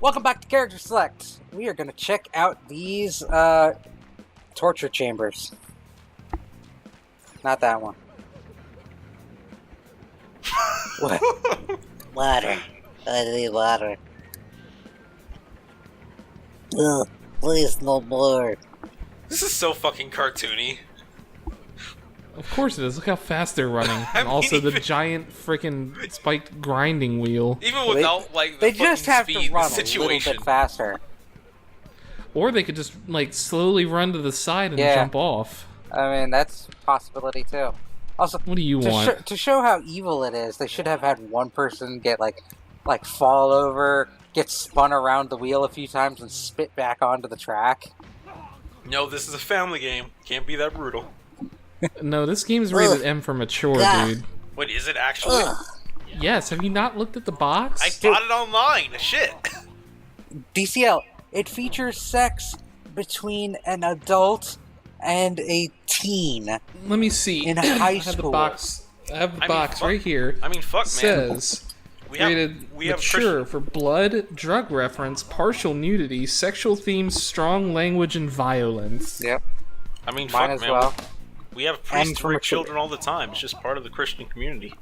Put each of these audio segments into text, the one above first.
Welcome back to Character Select. We are going to check out these torture chambers. Not that one. What? Water. I need water. Ugh, please, no more. This is so fucking cartoony. Of course it is. Look how fast they're running. And also the giant freaking spiked grinding wheel. Even without, like, the they fucking just have speed, to run the a little situation. bit faster. Or they could just, like, slowly run to the side and jump off. I mean, that's a possibility, too. Also, what do you want? To show how evil it is, they should have had one person get, like fall over, get spun around the wheel a few times, and spit back onto the track. No, this is a family game. Can't be that brutal. No, this game's rated M for mature, dude. What, is it actually? Yes, have you not looked at the box? I bought it online. Shit. DCL, it features sex between an adult and a teen. Let me see. In high I have the school. box. I have the box right here. I mean, fuck, man. Says rated mature for blood, drug reference, partial nudity, sexual themes, strong language, and violence. Yep. I mean, Mine fuck, as man. well. We have priests rape children all the time. It's just part of the Christian community.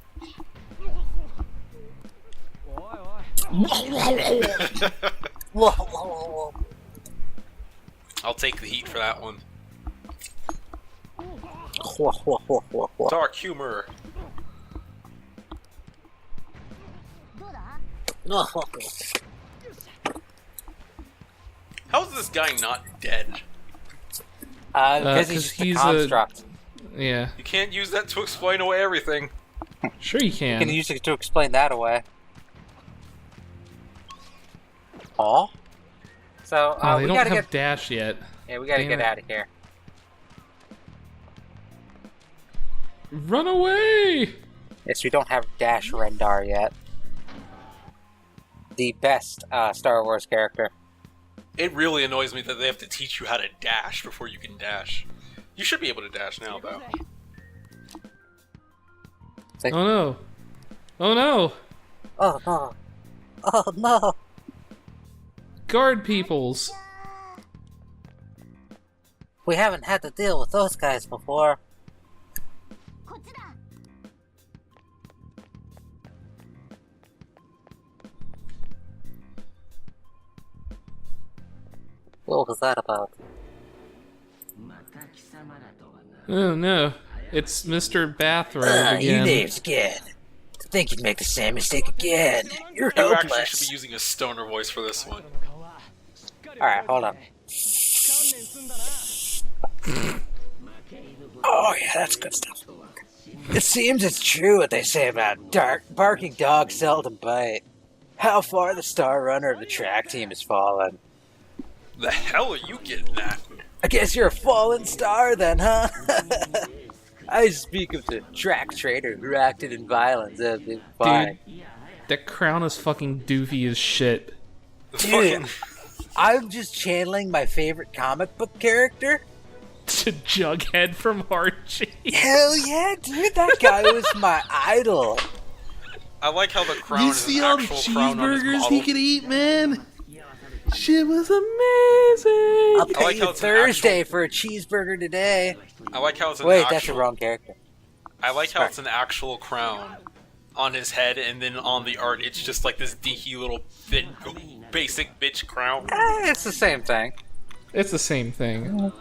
I'll take the heat for that one. Dark humor. How is this guy not dead? Because he's just a construct. Yeah. You can't use that to explain away everything. Sure you can. You can use it to explain that away. Oh? So, they don't have dash yet. Yeah, we gotta get out of here. Run away! Yes, we don't have Dash Rendar yet. The best Star Wars character. It really annoys me that they have to teach you how to dash before you can dash. You should be able to dash now, though. Oh no. Oh no! Oh no. Oh no! Guard peoples! We haven't had to deal with those guys before. What was that about? Oh no. It's Mr. Bathrobe again. You names again. To think you'd make the same mistake again. You're You hopeless. actually should be using a stoner voice for this one. Alright, hold on. Oh yeah, that's good stuff. It seems it's true what they say about barking dogs seldom bite. How far the star runner of the track team has fallen. The hell are you getting at? I guess you're a fallen star then, huh? I speak of the track trader who acted in violence. Dude, that crown is fucking doofy as shit. Dude, I'm just channeling my favorite comic book character. Jughead from Archie. Hell yeah, dude, that guy was my idol. I like how the crown is an actual crown on his model. he could eat, man? Shit was amazing. I'll pay you Thursday for a cheeseburger today. I like how it's an Wait, actual... that's the wrong character. I like how it's an actual crown on his head, and then on the art, it's just like this dinky little thin, basic bitch crown. It's the same thing. It's the same thing.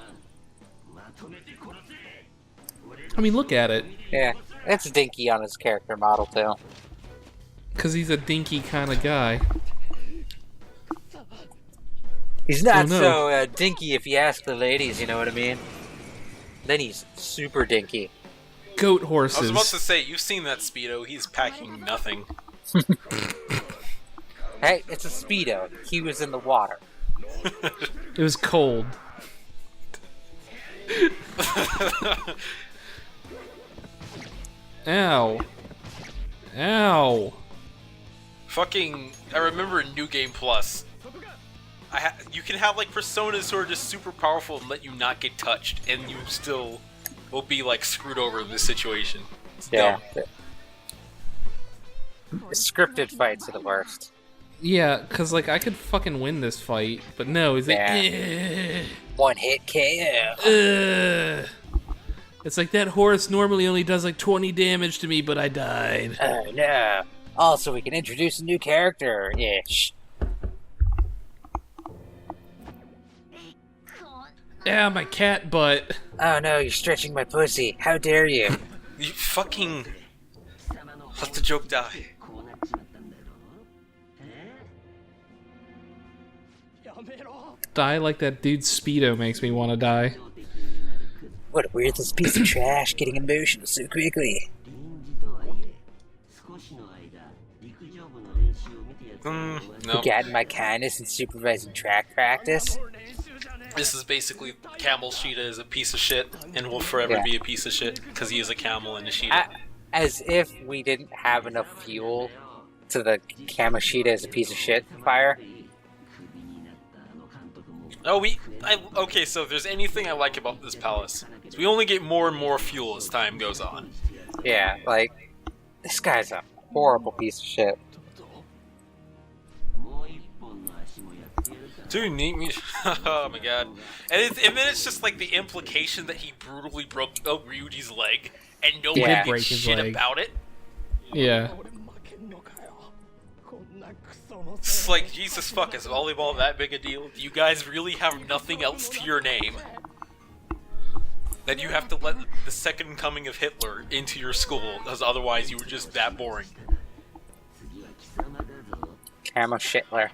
I mean, look at it. Yeah, it's dinky on his character model, too. Because he's a dinky kind of guy. He's not so dinky if you ask the ladies, you know what I mean? Then he's super dinky. Goat horses. I was about to say, you've seen that Speedo, he's packing nothing. Hey, it's a Speedo. He was in the water. It was cold. Ow. Ow. Fucking, I remember in New Game Plus, you can have like personas who are just super powerful and let you not get touched, and you still will be like screwed over in this situation. It's dumb. The scripted fights are the worst. Yeah, because, like, I could fucking win this fight, but no, he's like, one hit KO. It's like, that horse normally only does, like, 20 damage to me, but I died. Oh, no. Also, we can introduce a new character-ish. Yeah, my cat butt. Oh, no, you're stretching my pussy. How dare you? You fucking... Let the joke die. Die like that dude's Speedo makes me want to die. What a worthless piece of trash getting emotional so quickly. No. Forgotten my kindness in supervising track practice? This is basically Camel Sheeta is a piece of shit and will forever be a piece of shit because he is a camel and a Sheeta. As if we didn't have enough fuel to the Kamoshida as a piece of shit fire. Oh, okay, so if there's anything I like about this palace, is we only get more and more fuel as time goes on. Yeah, like, this guy's a horrible piece of shit. Dude, need me? Oh my god! And then it's just like the implication that he brutally broke Ryuji's leg, and nobody did shit about it. Yeah. It's like, Jesus fuck, is volleyball that big a deal? Do you guys really have nothing else to your name? That you have to let the second coming of Hitler into your school, because otherwise you were just that boring. Camo Shitler.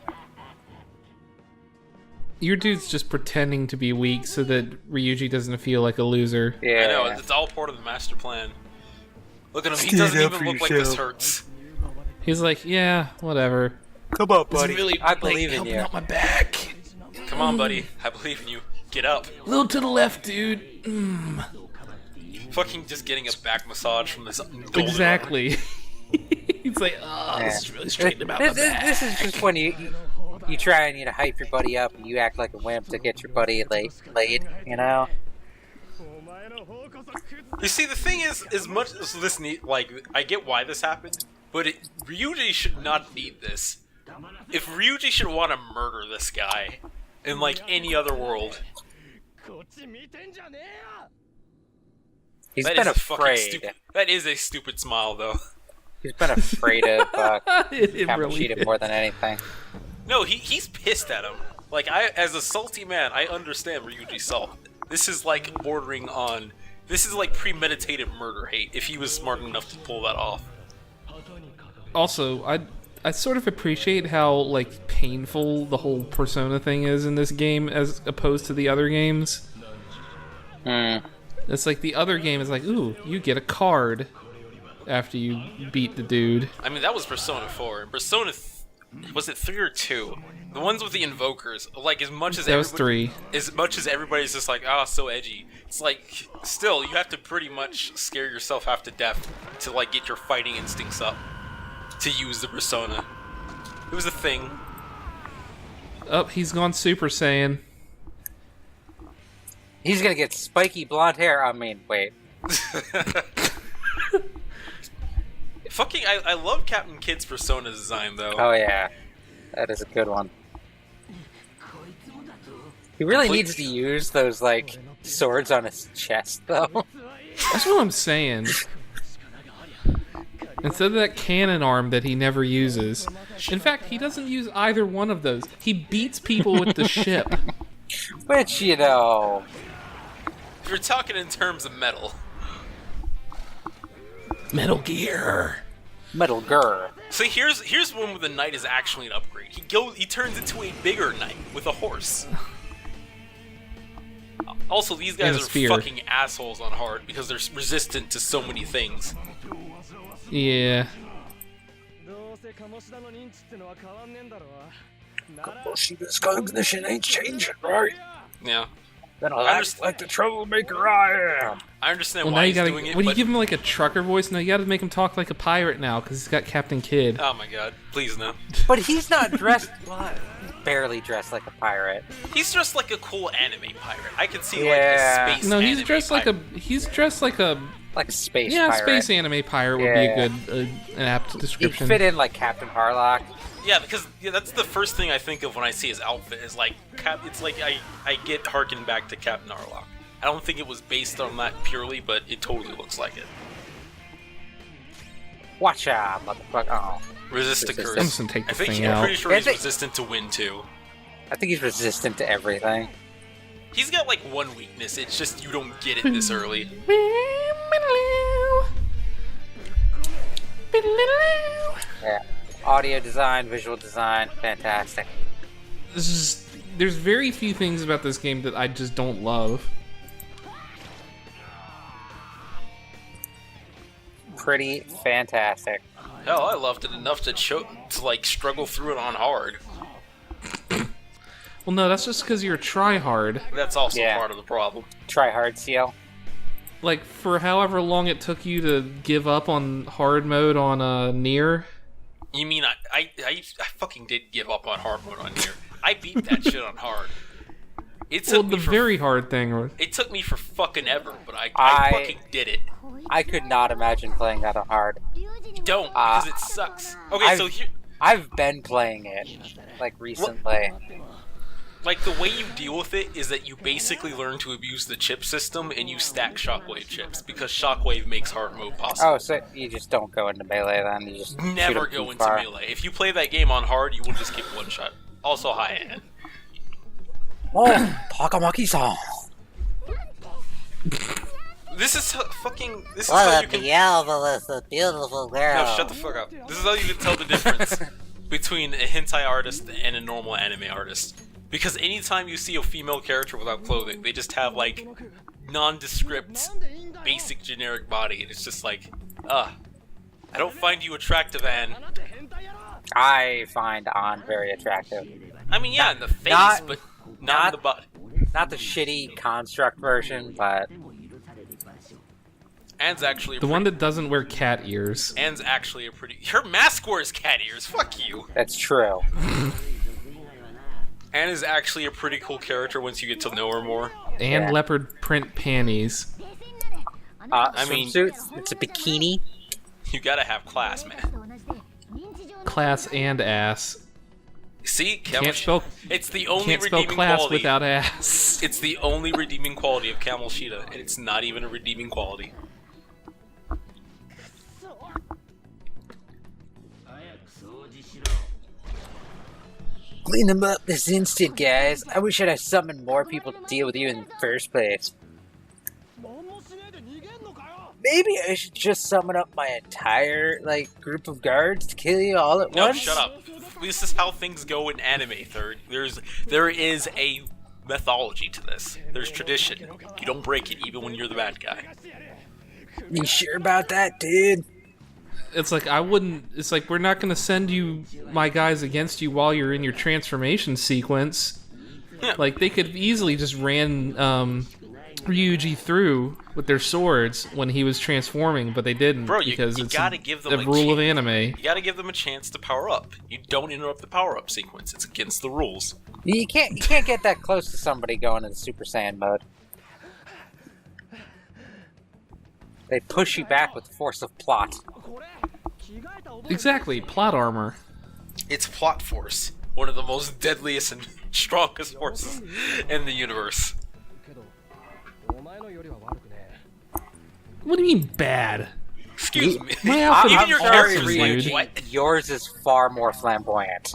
Your dude's just pretending to be weak so that Ryuji doesn't feel like a loser. Yeah. I know, it's all part of the master plan. Look at him, he doesn't even look like this hurts. He's like, yeah, whatever. Come on, buddy. Really, I believe in you. Out my back. Come on, buddy. I believe in you. Get up. A little to the left, dude. Fucking just getting a back massage from this Exactly. He's like, oh, this is really straightened about my back. This is just when you try and hype your buddy up and you act like a wimp to get your buddy laid, you know? You see, the thing is, as much as this I get why this happened, but Ryuji should not need this. If Ryuji should want to murder this guy in, like, any other world... He's been afraid. That is a stupid smile, though. He's been afraid of Kamoshida really more than anything. No, he's pissed at him. Like, as a salty man, I understand Ryuji's salt. This is, like, bordering on... This is, like, premeditated murder hate, if he was smart enough to pull that off. Also, I sort of appreciate how, like, painful the whole Persona thing is in this game as opposed to the other games. It's like the other game is like, ooh, you get a card after you beat the dude. I mean, that was Persona 4. Persona... was it 3 or 2? The ones with the invokers, like, as much as that was 3. As much as everybody's just like, oh, so edgy, it's like, still, you have to pretty much scare yourself half to death to, like, get your fighting instincts up to use the Persona. It was a thing. Oh, he's gone Super Saiyan. He's gonna get spiky blonde hair. I mean, wait. Fucking, I love Captain Kid's Persona design, though. Oh, yeah. That is a good one. He really needs to use those, like, swords on his chest, though. That's what I'm saying. Instead of that cannon arm that he never uses. In fact, he doesn't use either one of those. He beats people with the ship. Which, you know... If you're talking in terms of metal... Metal Gear. Metal Gear. So here's one where the knight is actually an upgrade. He turns into a bigger knight with a horse. Also, these guys are fucking assholes on hard because they're resistant to so many things. Yeah. Kamoshida's cognition ain't changing, right? Yeah. Then I'll act like the troublemaker I am. I understand why he's doing it. When you give him like a trucker voice, no, you gotta make him talk like a pirate now because he's got Captain Kidd. Oh my god, please no. But he's not dressed. Barely dressed like a pirate. He's dressed like a cool anime pirate. I can see like a space. No, he's dressed pirate. like a Like a space Yeah, pirate. space anime pirate would be a good, an apt He'd description. fit in like Captain Harlock. Yeah, because that's the first thing I think of when I see his outfit. Is like it's like I get harkened back to Captain Arlock. I don't think it was based on that purely, but it totally looks like it. Watch out, motherfucker. Oh. Resist the curse. I'm just gonna take the thing I'm out. pretty sure he's resistant to wind too. I think he's resistant to everything. He's got like one weakness. It's just you don't get it this early. Yeah. Audio design, visual design, fantastic. There's very few things about this game that I just don't love. Pretty fantastic. Hell, I loved it enough to like struggle through it on hard. Well, no, that's just because you're try-hard. That's also part of the problem. Try hard, CL. Like, for however long it took you to give up on hard mode on Nier. You mean I fucking did give up on hard mode on Nier. I beat that shit on hard. It took me for very hard thing. It took me for fucking ever, but I fucking did it. I could not imagine playing that on hard. Don't, because it sucks. Okay, so here... I've been playing it, like, recently. Like, the way you deal with it is that you basically learn to abuse the chip system and you stack shockwave chips, because shockwave makes hard mode possible. Oh, so you just don't go into melee then? You just never go into melee. If you play that game on hard, you will just get one shot. Also high end. Oh, Takamaki-san. This is fucking... This is how you can... a beautiful girl. No, shut the fuck up. This is how you can tell the difference between a hentai artist and a normal anime artist. Because anytime you see a female character without clothing, they just have, like, nondescript, basic, generic body, and it's just like, I don't find you attractive, Anne. I find Anne very attractive. I mean, yeah, in the face, but not in the butt. Not the shitty construct version, but... Anne's actually the one that doesn't wear cat ears. Anne's actually a pretty... Her mask wears cat ears, fuck you. That's true. Anne is actually a pretty cool character once you get to know her more. And leopard print panties. I mean... It's a bikini. You gotta have class, man. Class and ass. See? Can't spell, it's the only can't spell redeeming class quality. without ass. It's the only redeeming quality of Camel Shida, and it's not even a redeeming quality. Clean them up this instant, guys. I wish I'd have summoned more people to deal with you in the first place. Maybe I should just summon up my entire, group of guards to kill you all at once? No, shut up. This is how things go in anime, Third. There is a mythology to this. There's tradition. You don't break it even when you're the bad guy. You sure about that, dude? It's like, it's like, we're not gonna send you, my guys, against you while you're in your transformation sequence. Yeah. Like, they could easily just ran, Ryuji through with their swords when he was transforming, but they didn't. Bro, because you it's gotta give them the rule of anime. You gotta give them a chance to power up. You don't interrupt the power-up sequence. It's against the rules. You can't get that close to somebody going into Super Saiyan mode. They push you back with the force of plot. Exactly, plot armor. It's plot force. One of the most deadliest and strongest forces in the universe. What do you mean bad? Excuse me. My outfit Even is your awesome, character's dude. like, what? Yours is far more flamboyant.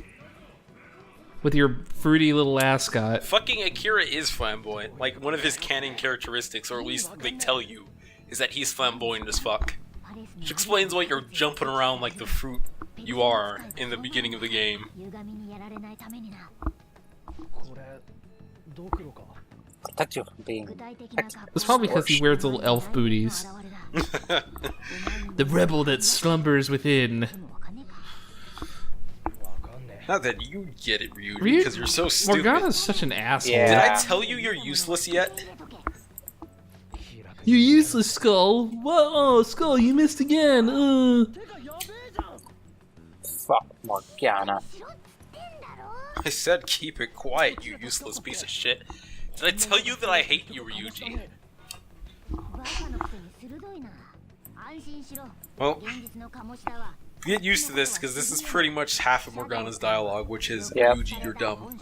With your fruity little ascot. Fucking Akira is flamboyant. Like, one of his canon characteristics, or at least they tell you, is that he's flamboyant as fuck. Which explains why you're jumping around like the fruit you are in the beginning of the game. Protect you from being... It's probably because he wears little elf booties. The rebel that slumbers within. Not that you get it, Ryuji, because you're so stupid. Morgana's such an asshole. Yeah. Did I tell you you're useless yet? You useless, Skull. Whoa, Skull, you missed again. Fuck Morgana. I said keep it quiet, you useless piece of shit. Did I tell you that I hate you, Ryuji? Well, get used to this, because this is pretty much half of Morgana's dialogue, which is, Yep. Yuji, you're dumb.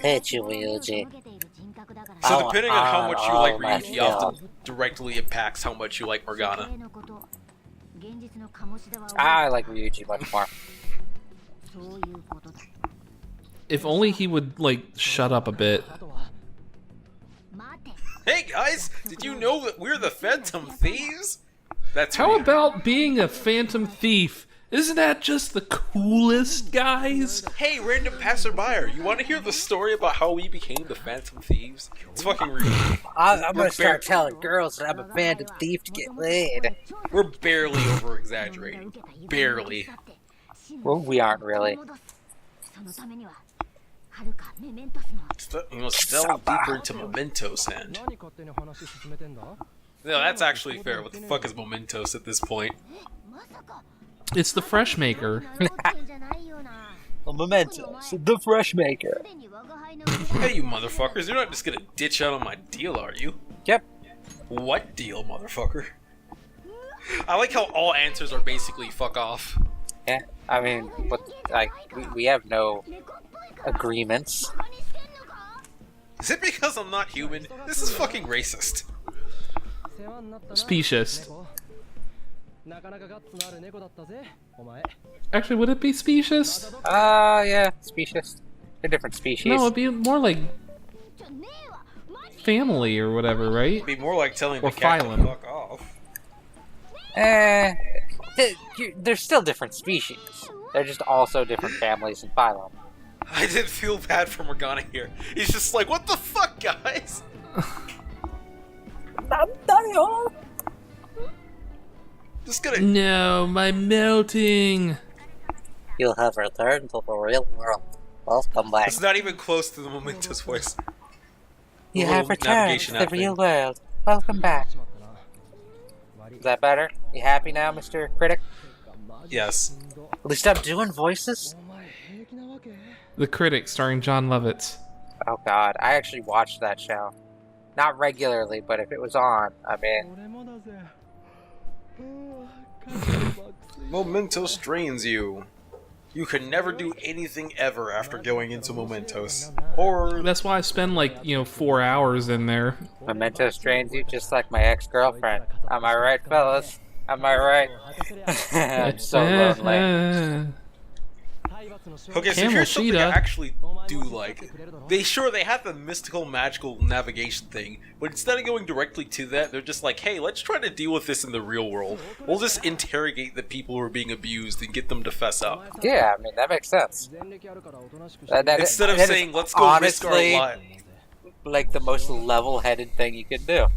Hate you, Yuji. So depending on how much you like my Ryuji, God. often directly impacts how much you like Morgana. I like Ryuji much more. If only he would, like, shut up a bit. Hey guys, did you know that we're the Phantom Thieves? That's How me. about being a phantom thief? Isn't that just the coolest, guys? Hey, random passerby, you want to hear the story about how we became the Phantom Thieves? It's fucking real. I'm gonna start telling girls that I'm a phantom thief to get laid. We're barely over-exaggerating. Barely. Well, we aren't really. You must delve deeper into Mementos, and... No, that's actually fair. What the fuck is Mementos at this point? It's the fresh maker. Mementos, the fresh maker. Hey, you motherfuckers, you're not just gonna ditch out on my deal, are you? Yep. What deal, motherfucker? I like how all answers are basically fuck off. Yeah. I mean, but like we have no agreements. Is it because I'm not human? This is fucking racist. Specious. Actually, would it be specious? Yeah, species. They're different species. No, it'd be more like family or whatever, right? It'd be more like telling Or the cat phylum. to fuck off. They're still different species. They're just also different families and phylum. I did feel bad for Morgana here. He's just like, what the fuck, guys? Just gonna... No, my melting. You'll have returned to the real world. Welcome back. It's not even close to the Mementos voice. You Little have returned navigation to the app real thing. world. Welcome back. Is that better? You happy now, Mr. Critic? Yes. Will you stop doing voices? The Critic, starring John Lovitz. Oh god, I actually watched that show. Not regularly, but if it was on, I mean... Mementos drains you. You can never do anything ever after going into Mementos. Or... That's why I spend like, 4 hours in there. Mementos drains you just like my ex-girlfriend. Am I right, fellas? Am I right? I'm so lonely. Okay, so Camel here's something I Cheetah. actually do like. They have the mystical, magical navigation thing, but instead of going directly to that, they're just like, hey, let's try to deal with this in the real world. We'll just interrogate the people who are being abused and get them to fess up. Yeah, I mean, that makes sense. Instead of that is saying, let's go risk our honestly, lives. like the most level-headed thing you could do.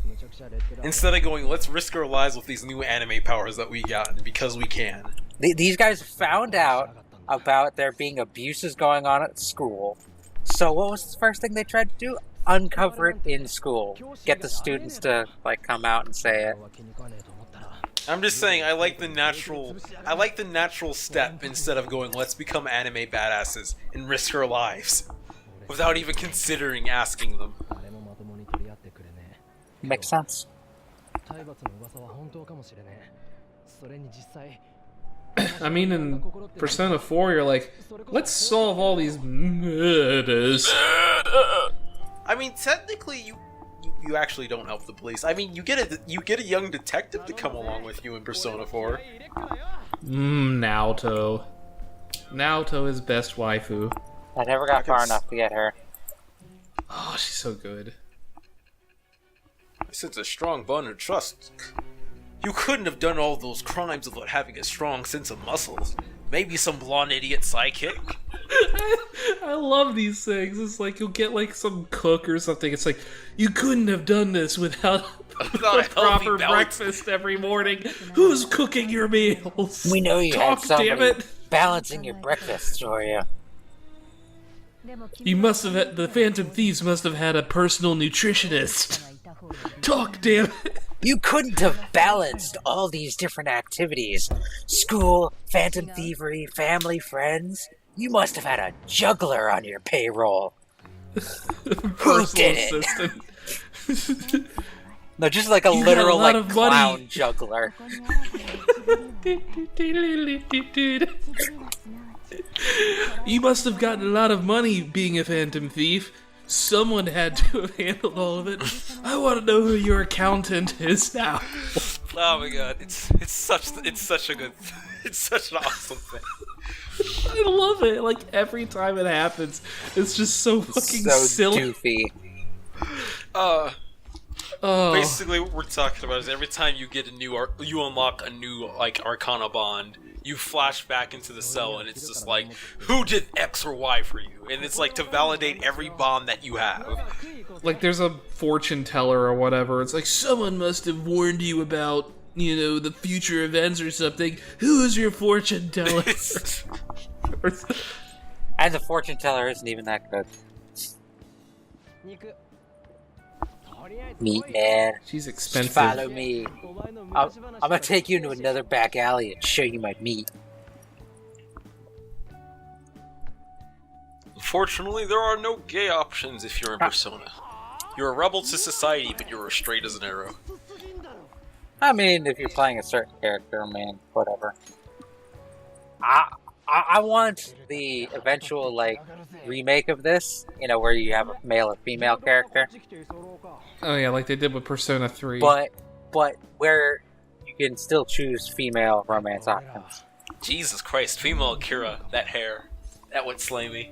Instead of going, let's risk our lives with these new anime powers that we got, because we can. These guys found out about there being abuses going on at school. So what was the first thing they tried to do? Uncover it in school. Get the students to like come out and say it. I'm just saying, I like the natural step instead of going, let's become anime badasses and risk our lives. Without even considering asking them. Makes sense. I mean, in Persona 4, you're like, let's solve all these murders. I mean, technically, you actually don't help the police. I mean, you get a young detective to come along with you in Persona 4. Naoto. Naoto is best waifu. I never got far enough to get her. Oh, she's so good. I sense a strong bond of trust. You couldn't have done all those crimes without having a strong sense of muscles. Maybe some blonde idiot sidekick. I love these things. It's like you'll get like some cook or something. It's like, you couldn't have done this without Without a a healthy proper balance. breakfast every morning. Who's cooking your meals? We know you Talk, had somebody damn it. balancing your breakfasts for you. You must have had, the Phantom Thieves must have had a personal nutritionist. Talk, damn it. You couldn't have balanced all these different activities. School, phantom thievery, family, friends. You must have had a juggler on your payroll. Who Personal did it? assistant. No, just like a You got a literal lot like of money. clown juggler. You must have gotten a lot of money being a phantom thief. Someone had to have handled all of it. I want to know who your accountant is now. Oh my god, it's such an awesome thing. I love it. Like every time it happens, it's just so fucking So silly. doofy. Basically, what we're talking about is every time you get you unlock a new like Arcana bond, you flash back into the cell, and it's just like, who did X or Y for you? And it's like to validate every bond that you have. Like there's a fortune teller or whatever. It's like someone must have warned you about, you know, the future events or something. Who is your fortune teller? And the fortune teller isn't even that good. Meat man. She's expensive. Follow me. I'm gonna take you into another back alley and show you my meat. Unfortunately, there are no gay options if you're in Persona. You're a rebel to society, but you're as straight as an arrow. I mean, if you're playing a certain character, man, whatever. I want the eventual, like, remake of this, you know, where you have a male or female character. Oh yeah, like they did with Persona 3. But where you can still choose female romance options. Jesus Christ, female Akira, that hair. That would slay me.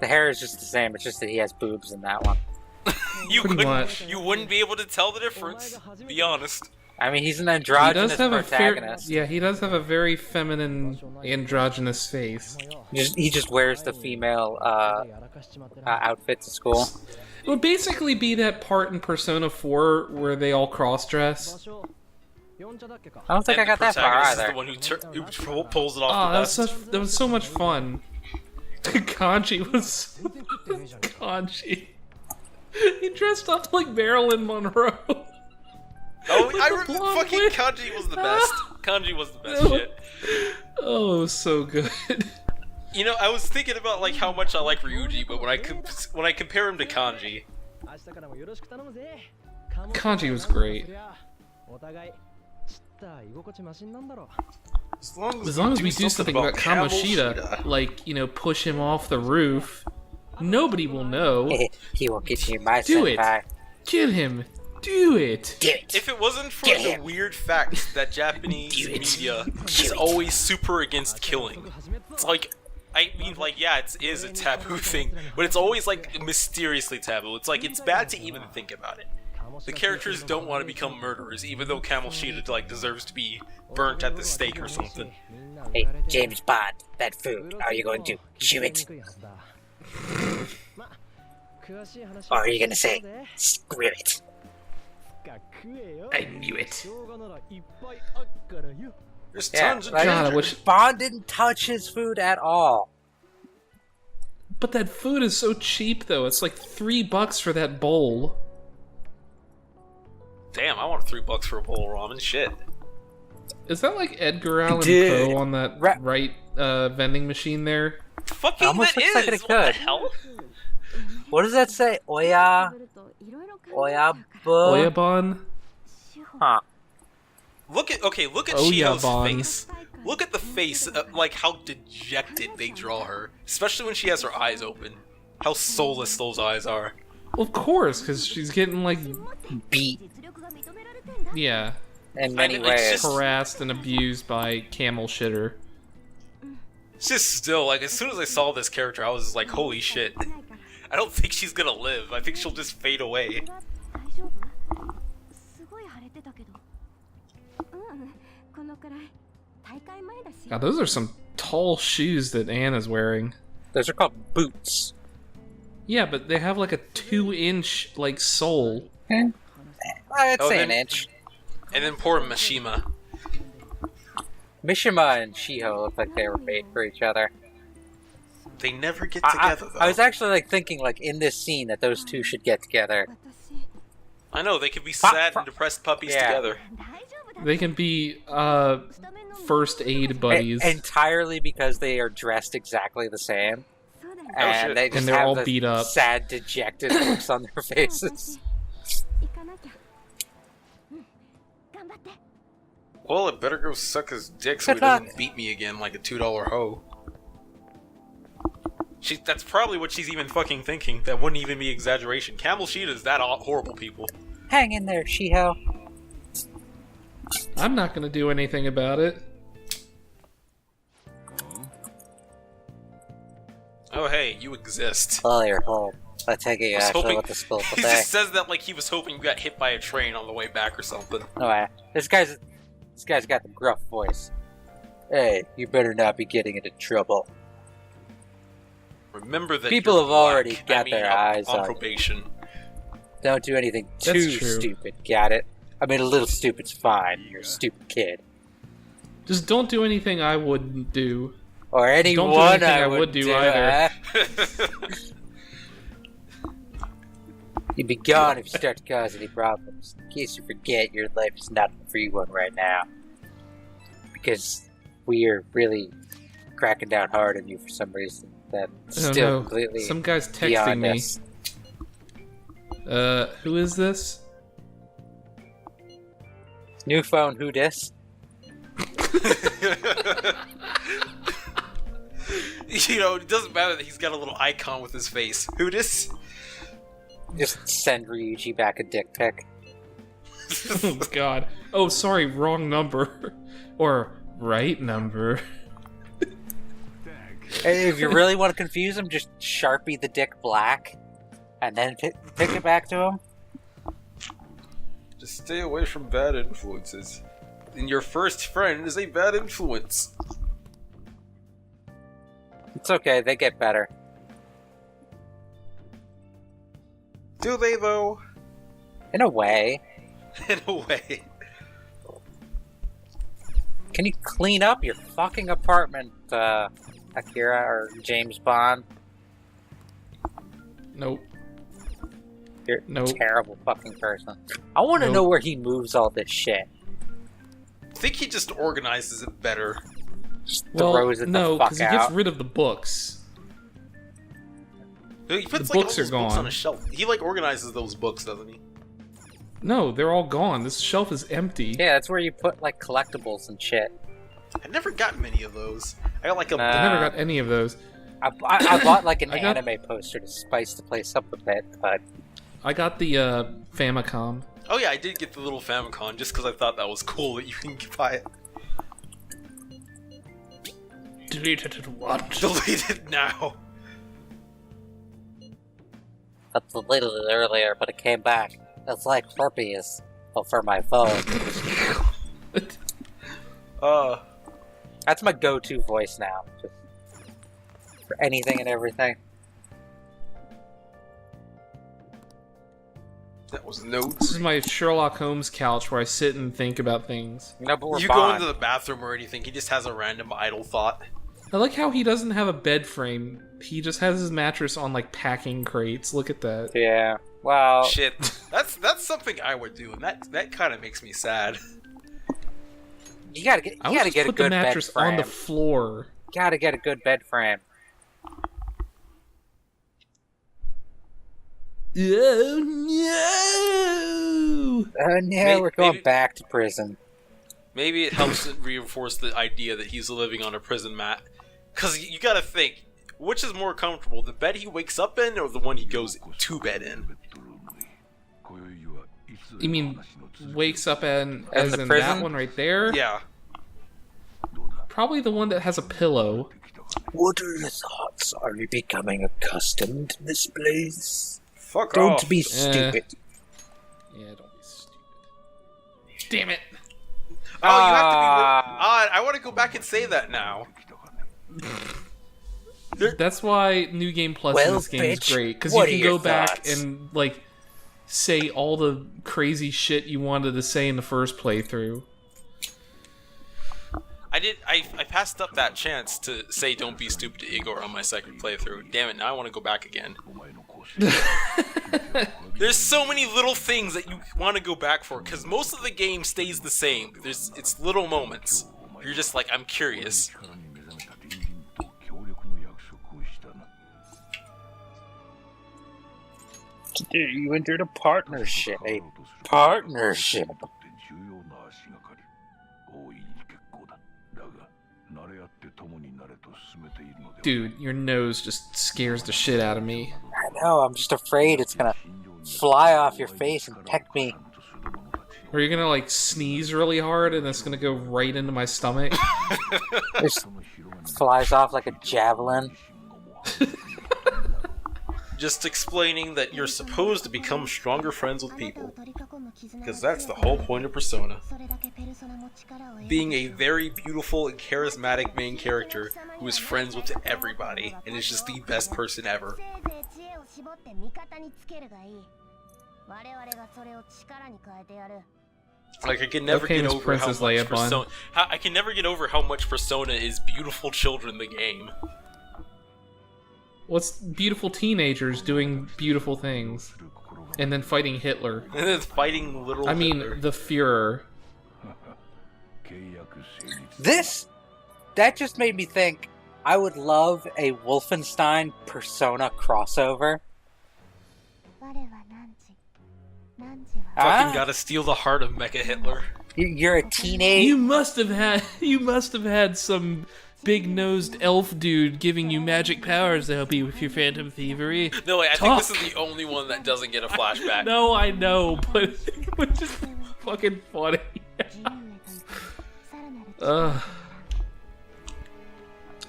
The hair is just the same, it's just that he has boobs in that one. You Pretty couldn't, much. you wouldn't be able to tell the difference. Be honest. I mean, he's an He androgynous does have protagonist. he does have a very feminine, androgynous face. He just wears the female outfit to school. It would basically be that part in Persona 4 where they all cross-dress. I don't think I got that far protagonist either. is the one who pulls it off Oh, the best. that was so much fun. Kanji was Kanji. He dressed up like Marilyn Monroe. Oh, With I the remember blonde fucking wig. Kanji was the best. Kanji was the best No. shit. Oh, it was so good. You know, I was thinking about like how much I like Ryuji, but when I compare him to Kanji, Kanji was great. As long as we do something about Kamoshida, like, you know, push him off the roof, nobody will know. He won't get you, my Do it. senpai. Kill him. Do it. Do it. if it wasn't for Get the him. weird fact that Japanese Do it. media Do is it. always super against killing, it's like, I mean, like, yeah, it is a taboo thing, but it's always like mysteriously taboo. It's like it's bad to even think about it. The characters don't want to become murderers, even though Kamoshida like deserves to be burnt at the stake or something. Hey, James Bond, that food, are you going to chew it? Or are you going to say, screw it? I knew it. There's Yeah, tons of like, God, I wish- Bond didn't touch his food at all. But that food is so cheap, though. It's like $3 for that bowl. Damn, I want $3 for a bowl of ramen. Shit. Is that like Edgar Allan Dude. Poe on that right vending machine there? Fucking Almost that looks like is. it What the could. hell? What does that say? Oya? Oyaba? Oyabon? Huh. Look at Oh, yeah, Shiho's Bon. face. Look at the face, like how dejected they draw her, especially when she has her eyes open. How soulless those eyes are. Well, of course, because she's getting, like, Beat yeah, in many I mean, it's ways. just- harassed and abused by camel shitter. It's just still, like, as soon as I saw this character, I was just like, holy shit. I don't think she's gonna live. I think she'll just fade away. God, those are some tall shoes that Anna's wearing. Those are called boots. Yeah, but they have like a 2-inch like sole. I'd Oh, say then- an inch. And then poor Mishima. Mishima and Shiho look like they were made for each other. They never get I together, though. I was actually like thinking like in this scene that those two should get together. I know, they could be sad and depressed puppies Yeah. together. They can be first aid buddies. Entirely because they are dressed exactly the same. shit. And they just And they're have all the beat up. sad, dejected looks on their faces. Well, it better go suck his dick so he Good luck. doesn't beat me again like a $2 hoe. That's probably what she's even fucking thinking. That wouldn't even be exaggeration. Camel Sheeta's that horrible, people. Hang in there, Shiho. I'm not gonna do anything about it. Oh, hey, you exist. Well, you're home. I take it you actually went to school He today. just says that like he was hoping you got hit by a train on the way back or something. Oh, this guy's got the gruff voice. Hey, you better not be getting into trouble. Remember that People you're have already black. got their eyes on on probation. Don't do anything too That's true. stupid, got it? I mean, a little stupid's fine. You're a stupid kid. Just don't do anything I wouldn't do. Or anyone Don't do anything I I would would do huh? either. You'd be gone if you start to cause any problems. In case you forget, your life is not a free one right now. Because we are really cracking down hard on you for some reason. That's Oh, still no. completely Some guy's texting beyond me. us. Who is this? New phone, who dis? You know, it doesn't matter that he's got a little icon with his face. Who dis? Just send Ryuji back a dick pic. Oh god. Oh, sorry, wrong number. Or right number. Hey, if you really want to confuse him, just Sharpie the dick black, and then pick it back to him. Just stay away from bad influences. And your first friend is a bad influence. It's okay, they get better. Do they, though? In a way. In a way. Can you clean up your fucking apartment, Akira or James Bond? Nope. You're Nope. a terrible fucking person. I want to Nope. know where he moves all this shit. I think he just organizes it better. Just Well, throws it no, the fuck because he gets out. rid of the books. He puts The like books all are those books on gone. a shelf. He like organizes those books, doesn't he? No, they're all gone. This shelf is empty. Yeah, that's where you put like collectibles and shit. I never got many of those. I got like a. Nah. I never got any of those. I bought like an I got- anime poster to spice the place up a bit, but I got the Famicom. Oh yeah, I did get the little Famicom just because I thought that was cool that you can buy it. Deleted it once. Delete it now. I deleted it earlier, but it came back. It's like herpes, but for my phone. That's my go-to voice now. Just for anything and everything. That was This notes. is my Sherlock Holmes couch where I sit and think about things. No, but we're You fine. go into the bathroom or anything, he just has a random idle thought. I like how he doesn't have a bed frame. He just has his mattress on like packing crates. Look at that. Yeah. Well, Shit, that's something I would do, and that kind of makes me sad. you gotta get I you would gotta just get a put the good bed mattress frame. on the floor. Gotta get a good bed frame. Oh no! Oh no, we're going maybe- back to prison. Maybe it helps to reinforce the idea that he's living on a prison mat. Because you gotta think, which is more comfortable, the bed he wakes up in or the one he goes to bed in? You mean wakes up and as the in prison? that one right there? Yeah. Probably the one that has a pillow. What are your thoughts? Are you becoming accustomed to this place? Fuck Don't off. be stupid. Yeah, don't be stupid. Damn it! Oh, you have to be. I want to go back and say that now. That's why New Game Plus in Well, this game is bitch, great, because you what can are go your back thoughts? and like say all the crazy shit you wanted to say in the first playthrough. I passed up that chance to say "Don't be stupid" to Igor on my second playthrough. Damn it! Now I want to go back again. There's so many little things that you want to go back for because most of the game stays the same. It's little moments. You're just like, I'm curious. Today you entered a partnership. A partnership. Dude, your nose just scares the shit out of me. I know, I'm just afraid it's gonna fly off your face and peck me. Are you gonna, like, sneeze really hard and it's gonna go right into my stomach? It just flies off like a javelin. Just explaining that you're supposed to become stronger friends with people. Because that's the whole point of Persona. Being a very beautiful and charismatic main character who is friends with everybody and is just the best person ever. Like, I can never get over how much Persona... I can never get over how much Persona is beautiful children in the game. What's beautiful teenagers doing beautiful things? And then fighting Hitler. And then fighting literal Hitler. The Führer. That just made me think, I would love a Wolfenstein Persona crossover. Fucking gotta steal the heart of Mecha Hitler. You're a teenage... You must have had some big-nosed elf dude giving you magic powers to help you with your phantom thievery. No, wait, I think this is the only one that doesn't get a flashback. No, I know, but it's just fucking funny.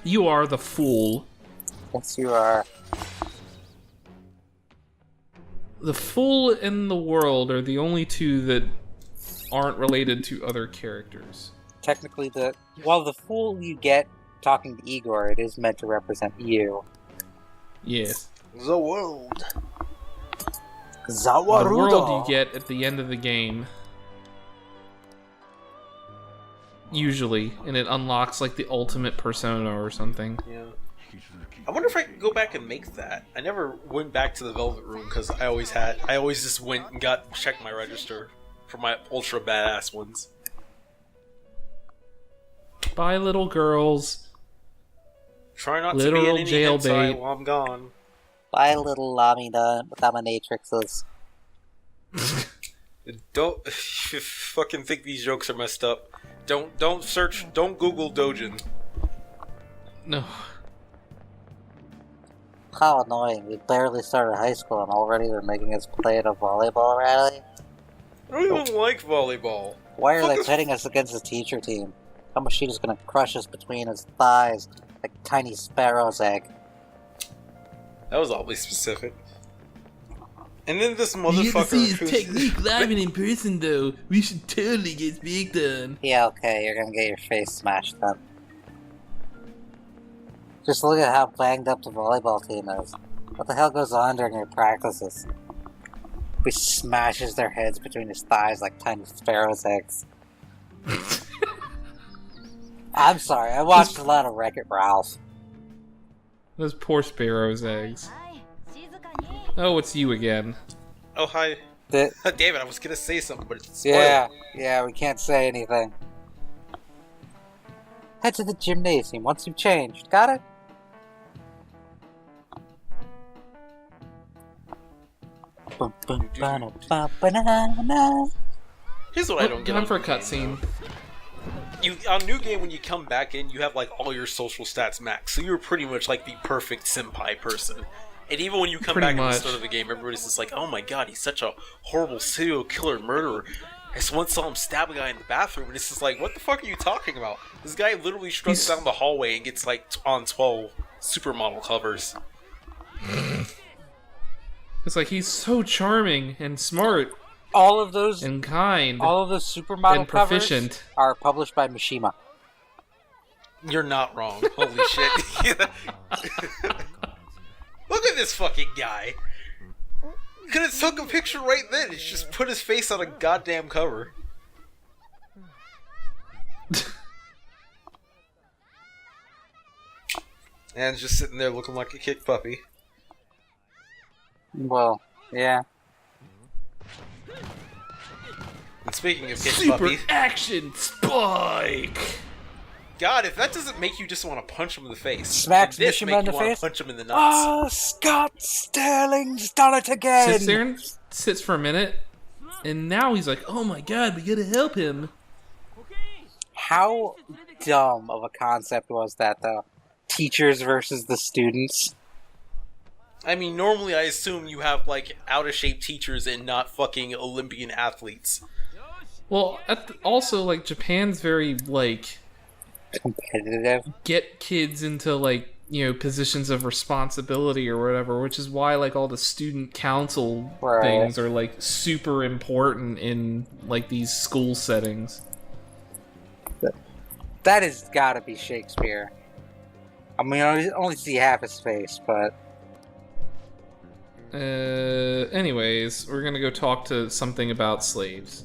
You are the fool. Yes, you are. The fool and the world are the only two that aren't related to other characters. Technically, the fool you get talking to Igor, it is meant to represent you. Yes. The world. The world you get at the end of the game. Usually, and it unlocks like the ultimate persona or something. Yeah. I wonder if I could go back and make that. I never went back to the Velvet Room because I always just went and checked my register for my ultra badass ones. Bye, little girls. Try not Literal to be in any hentai jailbait. while I'm gone. Bye, little dominatrixes. Don't fucking think these jokes are messed up. Don't Google Dojin. No. How annoying. We barely started high school and already they're making us play at a volleyball rally? I don't even like volleyball. Why are they pitting us against the teacher team? Kamoshida's gonna crush us between his thighs like a tiny sparrow's egg. That was oddly specific. And then this motherfucker. You get to see his technique live and in person, though. We should totally get speaked on. Yeah, okay, you're gonna get your face smashed then. Just look at how banged up the volleyball team is. What the hell goes on during your practices? He smashes their heads between his thighs like tiny sparrow's eggs. I'm sorry, I watched a lot of Wreck-It Ralph. Those poor sparrow's eggs. Oh, it's you again. Oh, hi. David, I was gonna say something, but it's spoiled. Yeah, we can't say anything. Head to the gymnasium once you've changed. Got it? Here's what I don't get. Time for a cutscene. On New Game, when you come back in, you have like all your social stats max, so you're pretty much like the perfect senpai person. And even when you come back at the start of the game, everybody's just like, "Oh my god, he's such a horrible serial killer murderer." I just once saw him stab a guy in the bathroom, and it's just like, what the fuck are you talking about? This guy literally struts down the hallway and gets like on 12 supermodel covers. It's like he's so charming and smart. All of those and kind. All of those supermodel and proficient covers are published by Mishima. You're not wrong. Holy shit. Look at this fucking guy. Could have took a picture right then. It's just put his face on a goddamn cover. And just sitting there looking like a kick puppy. Well, yeah. And speaking of kick Super puppy, action spike. God, if that doesn't make you just want to punch him in the face, smacks this Mishima make in the you want face. to punch him in the nuts. Oh, Scott Sterling's done it again. Sits there and sits for a minute, and now he's like, "Oh my god, we gotta help him." How dumb of a concept was that, though? Teachers versus the students. I mean, normally I assume you have, like, out-of-shape teachers and not fucking Olympian athletes. Well, also, like, Japan's very, like... competitive. Get kids into, like, you know, positions of responsibility or whatever, which is why, like, all the student council things are, like, super important in, like, these school settings. That has gotta be Shakespeare. I mean, I only see half his face, but... anyways, we're gonna go talk to something about slaves.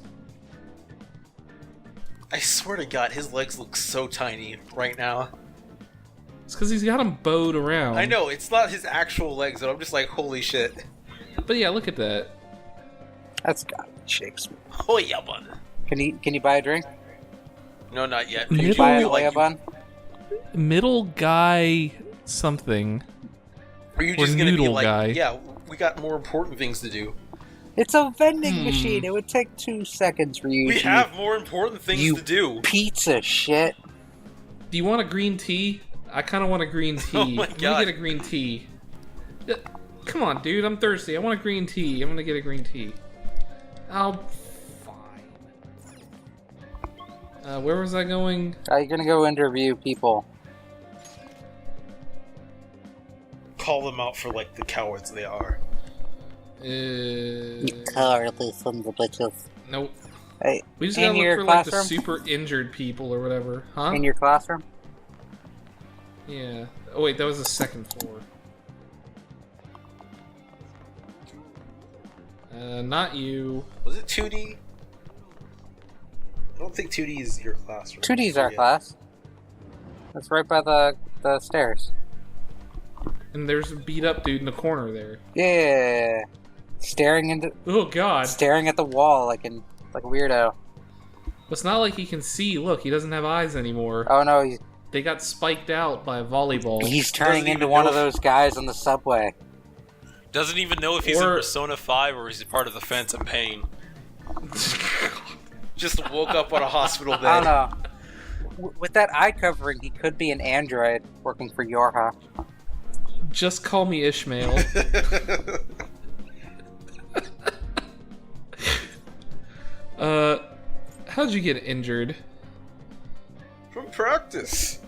I swear to God, his legs look so tiny right now. It's because he's got them bowed around. I know, it's not his actual legs, but I'm just like, holy shit. But yeah, look at that. That's gotta be Shakespeare. Oh yeah, bun. Can you buy a drink? No, not yet. Can you Middle- buy a like, Leia bun? Middle guy something. Are you Or just gonna be noodle like, guy. yeah, we got more important things to do. It's a vending machine. It would take 2 seconds for you We to... have more important things you to do. Pizza shit. Do you want a green tea? I kind of want a green tea. Oh my Let me God. get a green tea. Come on, dude. I'm thirsty. I want a green tea. I'm gonna get a green tea. Oh, fine. Where was I going? You're gonna go interview people. Call them out for, like, the cowards they are. Cowardly sons of bitches. Nope. Hey, We just in gotta your look for like the classroom? super injured people or whatever, huh? In your classroom? Yeah. Oh wait, that was the second floor. Not you. Was it 2D? I don't think 2D is your classroom. 2D's our Yeah. class. That's right by the stairs. And there's a beat up dude in the corner there. Yeah. Staring Oh god. at the wall like a weirdo. It's not like he can see. Look, he doesn't have eyes anymore. Oh no, They got spiked out by a volleyball. he's turning Doesn't into even one know of if- those guys on the subway. Doesn't even know if he's in Or- Persona 5 or is he part of the Phantom Pain. Just woke up on a hospital I bed. don't know. With that eye covering, he could be an android working for Yorha. Just call me Ishmael. How'd you get injured? From practice.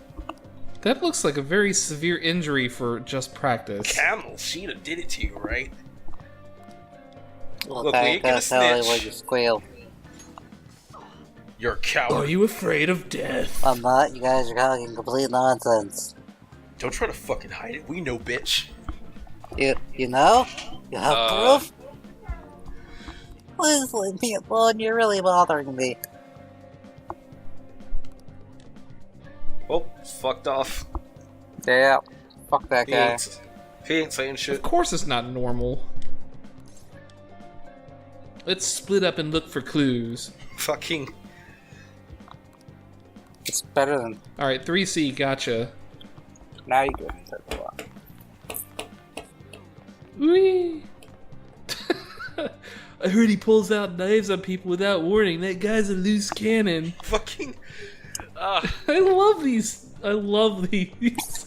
That looks like a very severe injury for just practice. Camel, Sheeta did it to you, right? Well, Look, we ain't gonna snitch. when you squeal. You're a coward. Are you afraid of death? I'm not. You guys are talking complete nonsense. Don't try to fucking hide it. We know, bitch. You know? You have proof? Please leave me alone. You're really bothering me. Oh, fucked off. Yeah. Fuck that guy. He ain't saying Of shit. course it's not normal. Let's split up and look for clues. Fucking. It's better than... Alright, 3C, gotcha. Now you go. Circle up. Whee! I heard he pulls out knives on people without warning. That guy's a loose cannon. Fucking. I love these. I love these.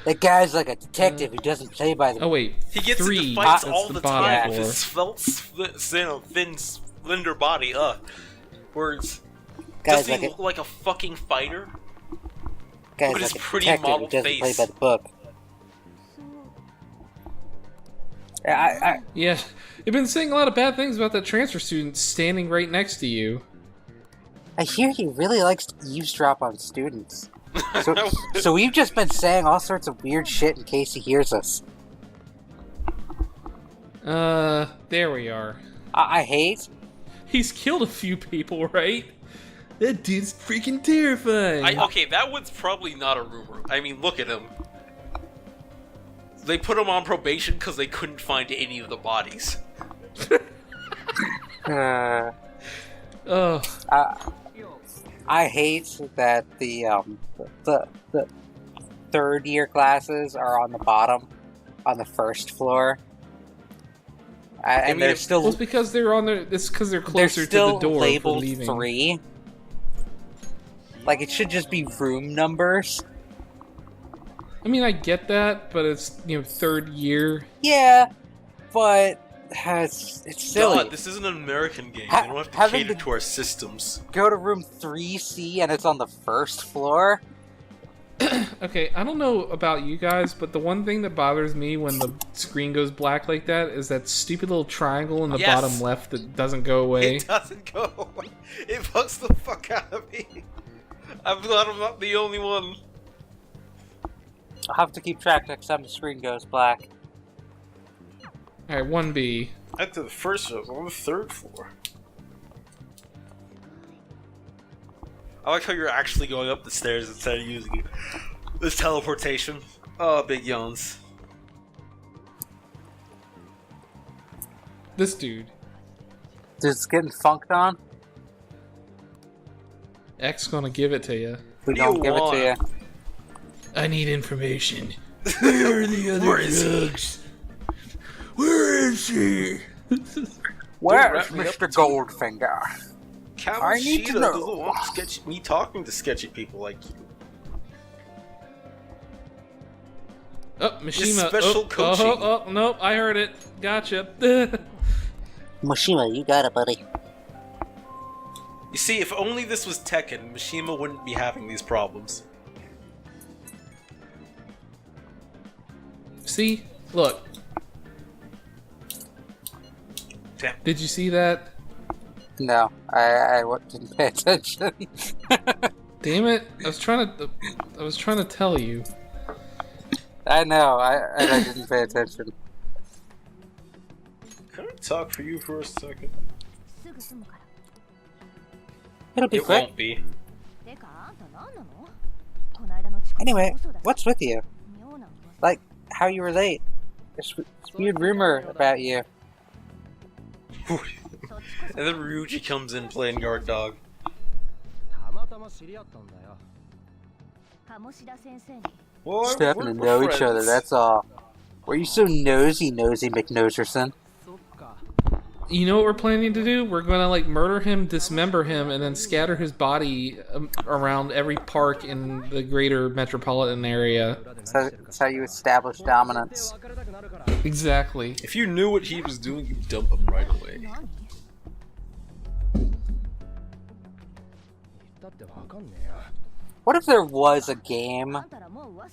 That guy's like a detective who doesn't play by the... Oh wait, He gets 3. into fights That's all the the bottom time floor. with his thin, slender body. Words. guy's Doesn't like he a, look like a fucking fighter? guy's look at like his a pretty detective who model doesn't face. play by the book. Yeah, Yeah, you've been saying a lot of bad things about that transfer student standing right next to you. I hear he really likes to eavesdrop on students. So we've just been saying all sorts of weird shit in case he hears us. There we are. I hate... He's killed a few people, right? That dude's freaking terrifying. Okay, that one's probably not a rumor. I mean, look at him. They put him on probation because they couldn't find any of the bodies. Oh, I hate that the third year classes are on the bottom, on the first floor, and they're well, still it's because they're on the. It's because they're they're closer to still the door for labeled leaving. 3. Like, it should just be room numbers. I mean, I get that, but it's, you know, third year. Yeah, but it's silly. God, this isn't an American game. They don't have to cater to our systems. Go to room 3C and it's on the first floor. Okay, I don't know about you guys, but the one thing that bothers me when the screen goes black like that is that stupid little triangle in the bottom left that doesn't go away. It doesn't go away. It bugs the fuck out of me. I'm glad I'm not the only one. I'll have to keep track next time the screen goes black. Alright, 1B. That's the first floor. On the third floor. I like how you're actually going up the stairs instead of using this teleportation. Oh, big yawns. This dude. Dude's getting funked on. X gonna give it to you. We don't give it to you. I need information. Where are the other drugs? Where is he? Where's Mr. Goldfinger? I need to know. Doesn't want me talking to sketchy people like you. Oh, Mishima. Special coaching. Oh, nope, I heard it. Gotcha. Mishima, you got it, buddy. You see, if only this was Tekken, Mishima wouldn't be having these problems. See? Look. Damn. Did you see that? No, I didn't pay attention. Damn it! I was trying to tell you. I know, I didn't pay attention. Can I talk for you for a second? It'll be It quick. won't be. Anyway, what's with you? Like, how you were late. This weird rumor about you. And then Ryuji comes in playing guard dog. Well, Just happen to know each other, that's all. Were you so nosy, McNoserson? You know what we're planning to do? We're gonna like murder him, dismember him, and then scatter his body around every park in the greater metropolitan area. That's how you establish dominance. Exactly. If you knew what he was doing, you'd dump him right away. What if there was a game,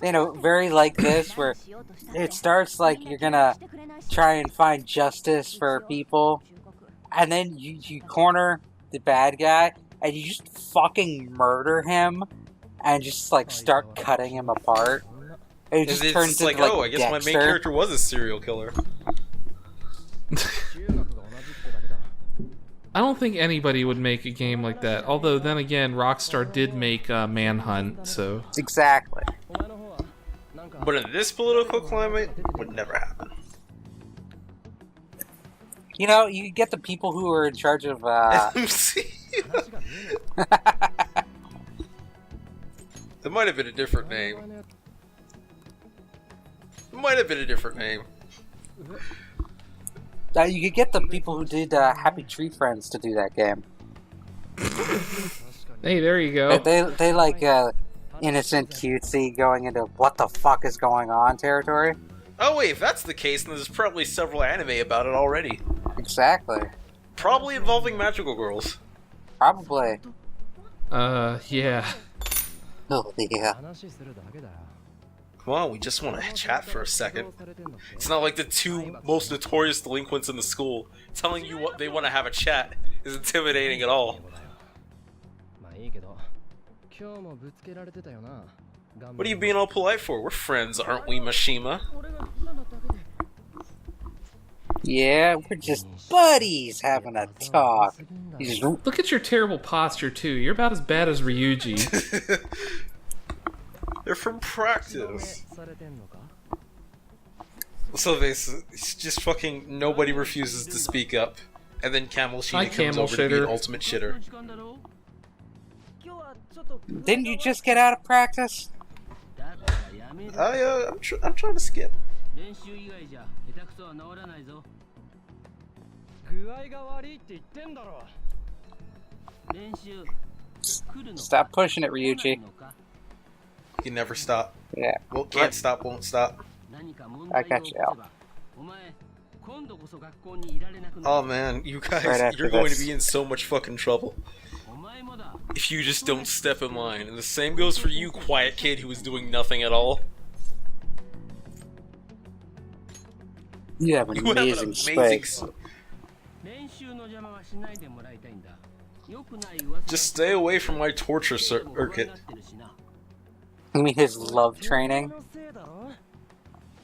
you know, very like this, where it starts like you're gonna try and find justice for people, and then you corner the bad guy, and you just fucking murder him, and just like start cutting him apart. And it just It's turns like, into like oh, I guess Dexter. my main character was a serial killer. I don't think anybody would make a game like that. Although, then again, Rockstar did make Manhunt, so... Exactly. But in this political climate, it would never happen. You know, you get the people who are in charge of, It might have been a different name. It might have been a different name. you could get the people who did Happy Tree Friends to do that game. Hey, there you go. They like innocent, cutesy, going into what the fuck is going on territory. Oh wait, if that's the case, then there's probably several anime about it already. Exactly. Probably involving magical girls. Probably. Yeah. Oh, yeah. Come on, we just want to chat for a second. It's not like the two most notorious delinquents in the school telling you what they want to have a chat is intimidating at all. What are you being all polite for? We're friends, aren't we, Mishima? Yeah, we're just buddies having a talk. You just... Look at your terrible posture, too. You're about as bad as Ryuji. They're from practice. So it's just fucking nobody refuses to speak up. And then Camel Sheena comes over to be an ultimate shitter. Didn't you just get out of practice? I'm trying to skip. Stop pushing it, Ryuji. You can never stop. Yeah. Well, can't stop, won't stop. I got you, Al. Oh man, you Right guys, after you're going this. to be in so much fucking trouble. If you just don't step in line. And the same goes for you, quiet kid who was doing nothing at all. You have an You have an amazing amazing space. Just stay away from my torture circuit. You mean his love training?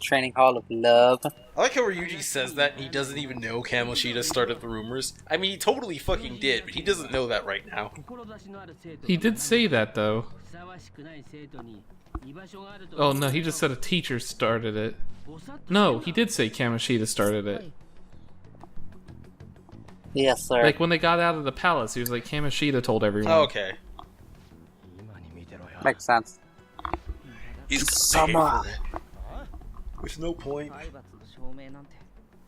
Training hall of love? I like how Ryuji says that and he doesn't even know Kamoshida started the rumors. I mean, he totally fucking did, but he doesn't know that right now. He did say that, though. Oh, no, he just said a teacher started it. No, he did say Kamoshida started it. Yes, sir. Like, when they got out of the palace, he was like, Kamoshida told everyone. Oh, okay. Makes sense. He's Summer. With no point.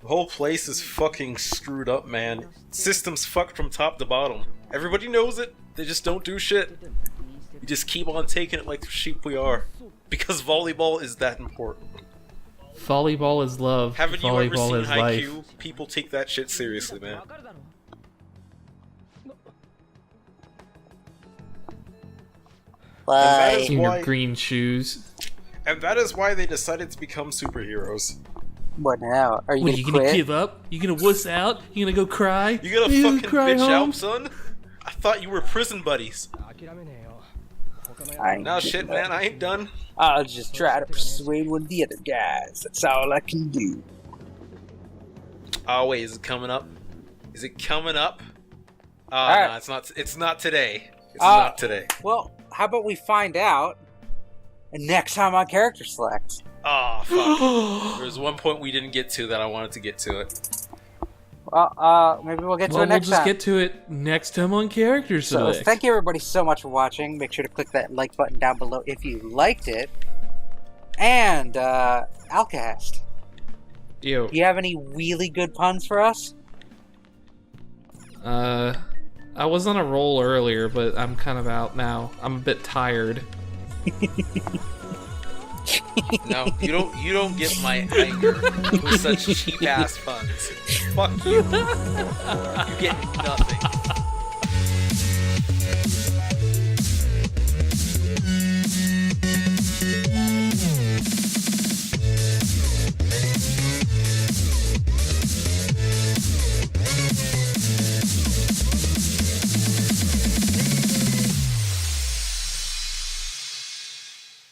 The whole place is fucking screwed up, man. System's fucked from top to bottom. Everybody knows it. They just don't do shit. We just keep on taking it like the sheep we are. Because volleyball is that important. Volleyball is love. Haven't you ever Volleyball seen is life. Haikyuu? People take that shit seriously, man. Bye. is In why- your green shoes. And that is why they decided to become superheroes. What now? Are you What, gonna you gonna quit? give up? You gonna wuss out? You gonna go cry? You gonna You fucking cry bitch home? out, son? I thought you were prison buddies. I ain't Nah, doing shit, that. man, I ain't done. I'll just try to persuade one of the other guys. That's all I can do. Oh wait, is it coming up? Is it coming up? Oh, Alright. no, it's not. It's not today. It's not today. Well, how about we find out next time on Character Select? Oh fuck. There was one point we didn't get to that I wanted to get to it. Well, maybe we'll get to Well, it we'll next just time. get to it next time on Character So Select. thank you everybody so much for watching. Make sure to click that like button down below if you liked it. And, Alcast, Yo, do you have any really good puns for us? I was on a roll earlier, but I'm kind of out now. I'm a bit tired. No, you don't get my anger with such cheap ass puns. Fuck you. You get nothing.